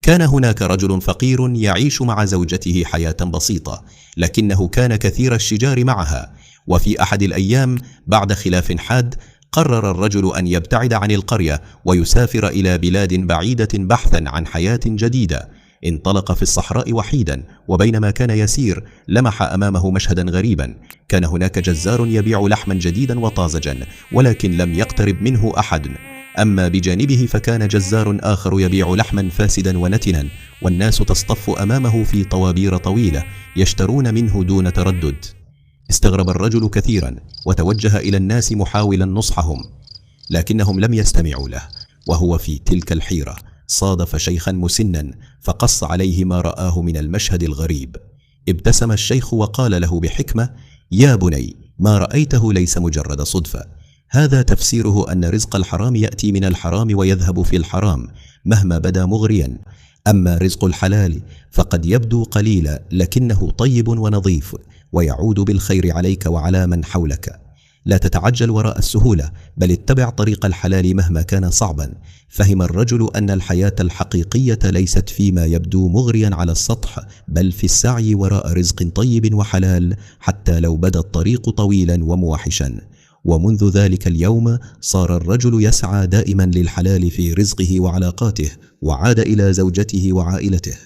كان هناك رجل فقير يعيش مع زوجته حياة بسيطة، لكنه كان كثير الشجار معها. وفي أحد الأيام بعد خلاف حاد قرر الرجل أن يبتعد عن القرية ويسافر إلى بلاد بعيدة بحثا عن حياة جديدة. انطلق في الصحراء وحيدا، وبينما كان يسير لمح أمامه مشهدا غريبا. كان هناك جزار يبيع لحما جديدا وطازجا، ولكن لم يقترب منه أحد. أما بجانبه فكان جزار آخر يبيع لحما فاسدا ونتنا، والناس تصطف أمامه في طوابير طويلة يشترون منه دون تردد. استغرب الرجل كثيرا وتوجه إلى الناس محاولا نصحهم، لكنهم لم يستمعوا له. وهو في تلك الحيرة صادف شيخا مسنا فقص عليه ما رآه من المشهد الغريب. ابتسم الشيخ وقال له بحكمة: يا بني، ما رأيته ليس مجرد صدفة، هذا تفسيره أن رزق الحرام يأتي من الحرام ويذهب في الحرام مهما بدا مغريا. أما رزق الحلال فقد يبدو قليلا لكنه طيب ونظيف، ويعود بالخير عليك وعلى من حولك. لا تتعجل وراء السهولة، بل اتبع طريق الحلال مهما كان صعبا. فهم الرجل أن الحياة الحقيقية ليست فيما يبدو مغريا على السطح، بل في السعي وراء رزق طيب وحلال حتى لو بدا الطريق طويلا وموحشا. ومنذ ذلك اليوم صار الرجل يسعى دائما للحلال في رزقه وعلاقاته، وعاد إلى زوجته وعائلته.